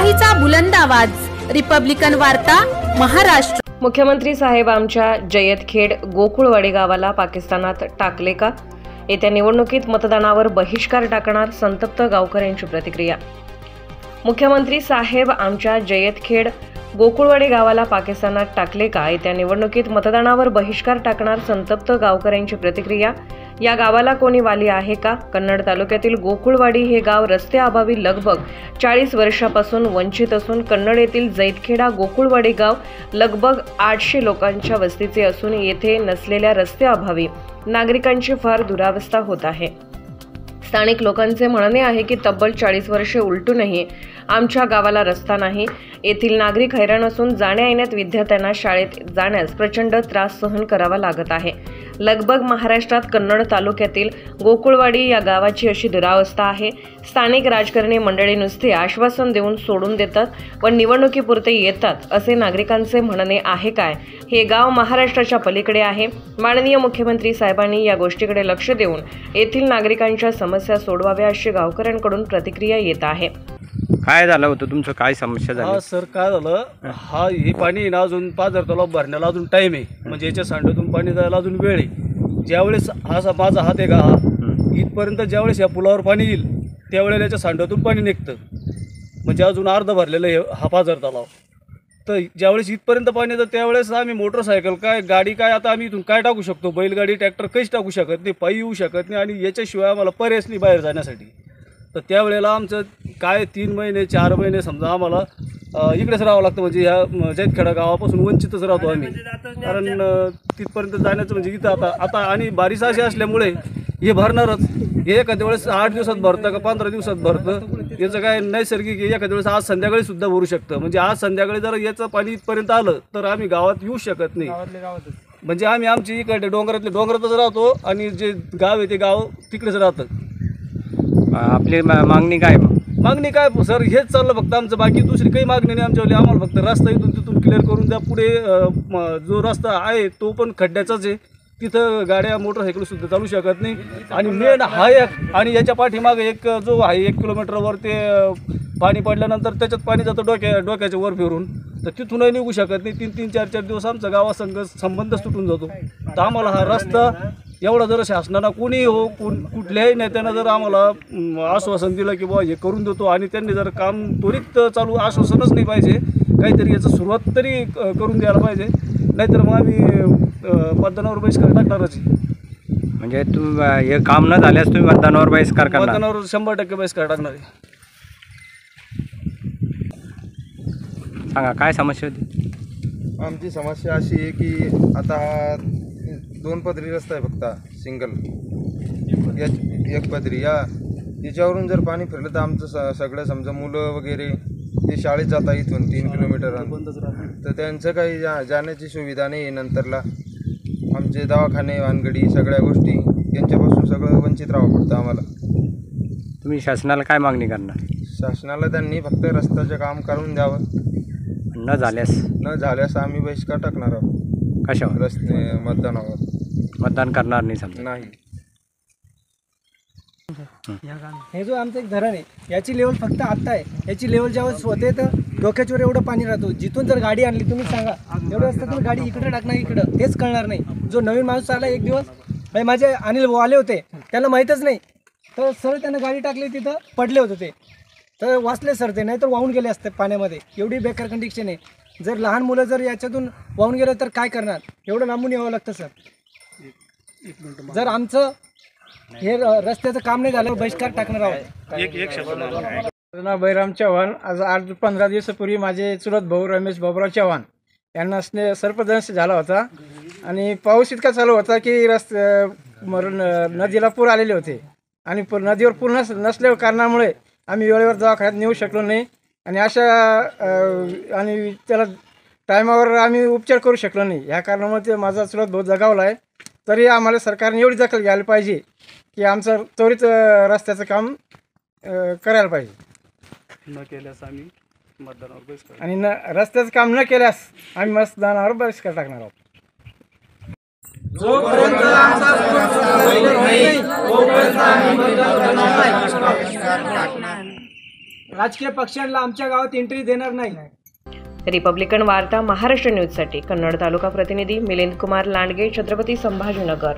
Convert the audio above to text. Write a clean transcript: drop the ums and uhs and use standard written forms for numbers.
लोकशाहीचा बुलंद आवाज, रिपब्लिकन वार्ता, महाराष्ट्र। मुख्यमंत्री साहेब आमच्या जयतखेड गोकुळवाडी गावाला पाकिस्तानात टाकले का? येत्या निवडणुकीत मतदानावर बहिष्कार टाकणार, संतप्त गावकऱ्यांची प्रतिक्रिया। मुख्यमंत्री साहेब आमच्या जयतखेड गोकुळवाडी गावाला पाकिस्तानात टाकले का? येत्या निवडणुकीत मतदानावर बहिष्कार टाकणार, संतप्त गावकऱ्यांची प्रतिक्रिया। या गावाला कोणी वाली आहे का? कन्नड तालुक्यातील गोकुळवाडी हे गाव रस्त्याअभावी लगभग 40 वर्षापासून वंचित असून कन्नड येथील जैतखेडा गोकुळवाडी गाव लगभग 800 लोकांच्या वस्तीचे असून येथे नसलेल्या रस्त्याअभावी नागरिकांची फार दुरावस्था होत आहे। स्थानिक लोकांचे म्हणणे आहे की तब्बल 40 वर्षे उलटूनही आमच्या गावाला रस्ता नाही। येथील नागरिक हैराण असून जाण्या येण्यात विद्यार्थ्यांना शाळेत जाण्यास प्रचंड त्रास सहन करावा लागत आहे। लगभग महाराष्ट्रात कन्नड तालुक्यातील गोकुळवाडी या गावाची अशी दुरावस्था आहे। स्थानिक राजकारणी मंडळी नुसते आश्वासन देऊन सोडून देतात व निवडणुकीपुरते येतात असे नागरिकांचे म्हणणे आहे। काय हे गाव महाराष्ट्राच्या पलीकडे आहे? माननीय मुख्यमंत्री साहेबांनी या गोष्टीकडे लक्ष देऊन येथील नागरिकांच्या समस्या सोडवाव्या अशी गावकऱ्यांकडून प्रतिक्रिया येत आहे। काय झालं होतं तुमचं, काय समस्या झाली? सर काय झालं, हे पाणी ना अजून 5000 तलाव भरण्याला अजून टाईम आहे, म्हणजे याच्या सांडूतून पाणी जायला अजून वेळ आहे। ज्यावेळेस हा माझा हात आहे का इथपर्यंत, ज्यावेळेस या पुलावर पाणी येईल त्यावेळेला याच्या सांडूतून पाणी निघतं, म्हणजे अजून अर्ध भरलेलं आहे हा 5000 तलाव। तर ज्यावेळेस इथपर्यंत पाणी येतं त्यावेळेस आम्ही मोटरसायकल काय गाडी काय आता आम्ही इथून काय टाकू शकतो? बैलगाडी ट्रॅक्टर काहीच टाकू शकत नाही, पायी येऊ शकत नाही, आणि याच्याशिवाय आम्हाला पर्यायच नाही बाहेर जाण्यासाठी। तर त्यावेळेला आमचं काय 3 महिने 4 महिने समजा आम्हाला इकडेच राहावं लागतं, म्हणजे ह्या जैतखेडा गावापासून वंचितच राहतो आम्ही, कारण तिथपर्यंत जाण्याचं म्हणजे इथं आता आणि बारिश अशी असल्यामुळे हे भरणारच। हे एखाद्या वेळेस 8 दिवसात भरतं का 15 दिवसात भरतं, याचं काय नैसर्गिक एखाद्या वेळेस आज संध्याकाळी सुद्धा भरू शकतं। म्हणजे आज संध्याकाळी जर याचं पाणी इथपर्यंत आलं तर आम्ही गावात येऊ शकत नाही, म्हणजे आम्ही आमची इकडे डोंगरातच राहतो आणि जे गाव आहे ते गाव तिकडेच राहतं। आपली मागणी काय? मागणी काय सर, हेच चाललं फक्त आमचं, बाकी दुसरी काही मागणी नाही आमच्यावली। आम्हाला फक्त रस्ता इथून तिथून क्लिअर करून द्या। पुढे जो रस्ता आहे तो पण खड्ड्याचाच आहे, तिथं गाड्या मोटरसायकलसुद्धा चालू शकत नाही। आणि मेन हा एक, आणि याच्या पाठीमागे एक जो आहे 1 किलोमीटरवर ते पाणी पडल्यानंतर त्याच्यात पाणी जातं डोक्याच्या वर फिरून, तर तिथूनही निघू शकत नाही। 3-3, 4-4 दिवस आमचा गावासंग संबंधच तुटून जातो। तर आम्हाला हा रस्ता एवढा जर शासनानं कोणी हो कुठल्याही नेत्यानं जर आम्हाला आश्वासन दिलं की बाबा हे करून देतो, आणि त्यांनी जर काम त्वरित चालू, आश्वासनच नाही पाहिजे, काहीतरी याचं सुरुवात तरी करून द्यायला पाहिजे, नाहीतर मग आम्ही मतदानावर बहिष्कार टाकणारच। म्हणजे तुम्ही हे काम न झाल्यास तुम्ही मतदानावर बहिष्कार करणार? मतदानावर 100% बहिष्कार टाकणार आहे। सांगा काय समस्या होती? आमची समस्या अशी आहे की आता 2 पदरी रस्ता आहे फक्त, सिंगल एक पदरी, याच्यावरून जर पाणी फिरलं तर आमचं सगळं समजा मुलं वगैरे ते शाळेत जातात इथून 3 किलोमीटर, तर त्यांचं काही जाण्याची सुविधा नाही आहे। नंतरला आमचे दवाखाने वानगडी सगळ्या गोष्टी त्यांच्यापासून सगळं वंचित राहावं पडतं आम्हाला। तुम्ही शासनाला काय मागणी करणार? शासनाला त्यांनी फक्त रस्त्याचं काम करून द्यावं, न झाल्यास आम्ही बहिष्कार टाकणार आहोत। कशावर? रस्ते मतदानावर मतदान करणार नाही समजा? नाही। हे जो आमचं एक धरण आहे याची लेवल फक्त आत्ता आहे, याची लेवल ज्यावेळेस होते तर डोक्याच्यावर एवढं पाणी राहतो। जिथून जर गाडी आणली तुम्ही सांगा एवढं असतं तर गाडी इकडे टाकणार इकडं, तेच कळणार नाही। जो नवीन माणूस आला एक दिवस, माझे अनिल भाऊ आले होते, त्यांना माहीतच नाही, तर सर त्यांना गाडी टाकली, तिथं पडले होते ते, तर वाचले सर ते, नाही तर वाहून गेले असते पाण्यामध्ये। एवढी बेकार कंडिशन आहे, जर लहान मुलं जर याच्यातून वाहून गेलं तर काय करणार? एवढं लांबून यावं लागतं सर। जर आमचं हे रस्त्याचं काम नाही झालं बहिष्कार टाकणार आहोत। नाव बैराम चव्हाण। आज 8-15 दिवसापूर्वी माझे चुलत भाऊ रमेश बाबुराव चव्हाण यांना सर्पदंश झाला होता, आणि पाऊस इतका चालू होता की नदीला पूर आलेले होते, आणि नदीवर पूर नसल्या कारणामुळे आम्ही वेळेवर दवाखान्यात नेऊ शकलो नाही, आणि आणि त्याला टायमावर आम्ही उपचार करू शकलो नाही। ह्या कारणामुळे ते माझा चुलत भाऊ जगावला आहे। तरी आम्हाला सरकारने एवढी दखल घ्यायला पाहिजे की आमचं त्वरित रस्त्याचं काम करायला पाहिजे, न केल्यास आम्ही मतदानावर बहिष्कार, आणि रस्त्याचं काम न केल्यास आम्ही मतदानावर बहिष्कार टाकणार आहोत। जोपर्यंत आमचा तोपर्यंत आम्ही राजकीय पक्षांना आमच्या गावात एंट्री देणार नाही. रिपब्लिकन वार्ता महाराष्ट्र न्यूजसाठी कन्नड तालुका प्रतिनिधी मिलिंद कुमार लांडगे, छत्रपती संभाजीनगर.